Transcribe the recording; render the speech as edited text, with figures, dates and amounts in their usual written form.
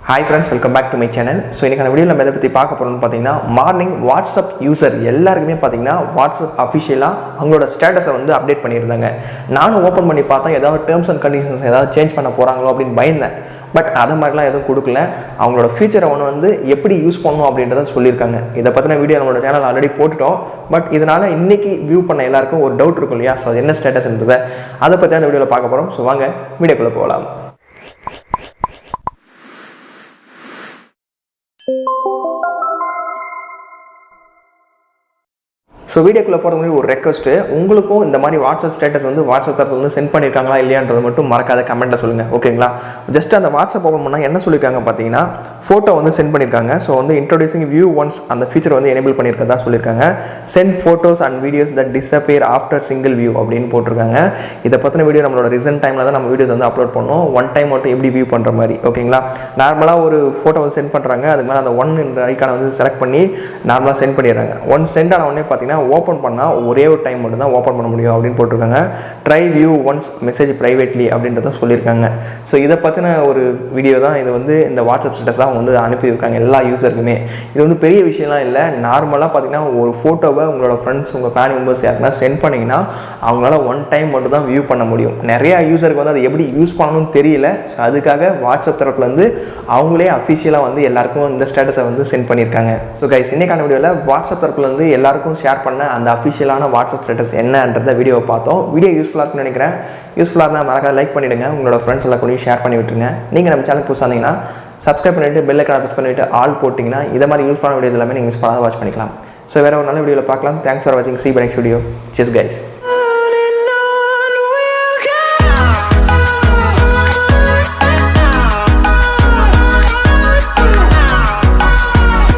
Hi friends, welcome back to my channel. So இன்னைக்கான வீடியோல நம்ம எதை பத்தி பார்க்க போறோம்னு பாத்தீங்கன்னா மார்னிங் வாட்ஸ்அப் யூசர் எல்லாருக்குமே பாத்தீங்கன்னா வாட்ஸ்அப் அபிஷியலா அவங்களோட ஸ்டேட்டஸை வந்து அப்டேட் பண்ணியிருந்தாங்க. நானும் ஓபன் பண்ணி பார்த்தா ஏதாவது டர்ம்ஸ் அண்ட் கண்டிஷன்ஸ் ஏதாவது சேஞ்ச் பண்ண போறாங்களோ அப்படின்னு பயந்தேன். பட் அத மாதிரிலாம் எதுவும் கொடுக்கல. அவங்களோட ஃபியூச்சரை வந்து எப்படி யூஸ் பண்ணணும் அப்படின்றத சொல்லியிருக்காங்க. இதை பத்தின வீடியோ நம்மளோட சேனல் ஆல்ரெடி போட்டுட்டோம். பட் இதனால இன்னைக்கு வியூ பண்ண எல்லாருக்கும் ஒரு டவுட் இருக்கும் இல்லையா? ஸோ அது என்ன ஸ்டேட்டஸ்ன்றதை அதை பற்றி அந்த வீடியோவில் பார்க்க போகிறோம். ஸோ வாங்க வீடியோக்குள்ளே போகலாம். ஸோ வீடியோக்குள்ளே போகிறது முன்னாடி ஒரு ரெக்வஸ்ட்டு, உங்களுக்கும் இந்த மாதிரி வாட்ஸ்அப் ஸ்டேட்டஸ் வந்து வாட்ஸ்அப் தரப்பில் வந்து சென்ட் பண்ணியிருக்காங்களா இல்லையான்றது மட்டும் மறக்காத கமெண்ட்டில் சொல்லுங்கள், ஓகேங்களா? ஜஸ்ட் அந்த வாட்ஸ்அப் ஓப்பன் பண்ணால் என்ன சொல்லியிருக்காங்க பார்த்தீங்கன்னா, ஃபோட்டோ வந்து சென்ட் பண்ணியிருக்காங்க. ஸோ வந்து இன்ட்ரோடியூசிங் வியூ ஒன்ஸ் அந்த ஃபீச்சர் வந்து எனேபிள் பண்ணியிருக்கதா சொல்லியிருக்காங்க. Sent photos and videos that disappear after single view அப்படின்னு போட்டிருக்காங்க. இதை பற்றின வீடியோ நம்மளோட ரீசென்ட் டைமில் தான் நம்ம வீடியோஸ் வந்து அப்லோட் பண்ணோம். ஒன் டைம் மட்டும் எப்படி வியூ பண்ணுற மாதிரி, ஓகேங்களா? நார்மலாக ஒரு ஃபோட்டோ வந்து சென்ட் பண்ணுறாங்க, அதுக்கு மேலே அந்த ஒன் என்ற ஐக்கானை வந்து செலக்ட் பண்ணி நார்மலாக சென்ட் பண்ணிடுறாங்க. ஒன் சென்ட் ஆன உடனே பார்த்தீங்கன்னா ஓப்பன் பண்ணால் ஒரே ஒரு டைம் மட்டும் தான் ஓப்பன் பண்ண முடியும் அப்படின்னு போட்டிருக்காங்க. Try view once message privately அப்படின்றத சொல்லியிருக்காங்க. ஸோ இதை பற்றின ஒரு வீடியோ தான் இது. வந்து இந்த வாட்ஸ்அப் ஸ்டேட்டஸ் தான் வந்து அனுப்பியிருக்காங்க எல்லா யூசருக்குமே. இது வந்து பெரிய விஷயம்லாம் இல்லை. நார்மலாக பார்த்தீங்கன்னா ஒரு ஃபோட்டோவை உங்களோட ஃப்ரெண்ட்ஸ் உங்கள் ஃபேமிலி மெம்பர்ஸ் யாருன்னா சென்ட் பண்ணிங்கன்னா அவங்களால ஒன் டைம் மட்டும் தான் வியூ பண்ண முடியும். நிறையா யூசருக்கு வந்து அதை எப்படி யூஸ் பண்ணணும்னு தெரியல. ஸோ அதுக்காக வாட்ஸ்அப் தரப்புலேருந்து அவங்களே அஃபிஷியலாக வந்து எல்லாருக்கும் இந்த ஸ்டேட்டஸை வந்து சென்ட் பண்ணியிருக்காங்க. ஸோ கைஸ், இன்னைக்கான வீடியோவில் வாட்ஸ்அப் தரப்புலேருந்து எல்லாருக்கும் ஷேர் பண்ண அந்த அஃபிஷியலான வாட்ஸ்அப் ஸ்டேட்டஸ் என்னன்றத வீடியோவை பார்த்தோம். வீடியோ யூஸ்ஃபுல்லாக இருக்குன்னு நினைக்கிறேன். யூஸ்ஃபுல்லாக இருந்தால் மறக்காம லைக் பண்ணிவிடுங்க, உங்களோட ஃப்ரெண்ட்ஸ் எல்லாம் கூட ஷேர் பண்ணி விட்டுருங்க. நீங்கள் நம்ம சேனல் புதுசாக இருந்தீங்கன்னா சப்ஸ்கிரைப் பண்ணிவிட்டு பெல் ஐக்கானை ப்ரெஸ் பண்ணிவிட்டு ஆல் போட்டிங்கன்னா இதை மாதிரி யூஸ்ஃபுல்லான வீடியோஸ் எல்லாமே நீங்கள் மிஸ் பண்ணாத வாட்ச் பண்ணிக்கலாம். ஸோ வேறு ஒரு நல்ல வீடியோவில் பார்க்கலாம். தேங்க்ஸ் ஃபார் வாட்சிங். See you next video. Cheers guys.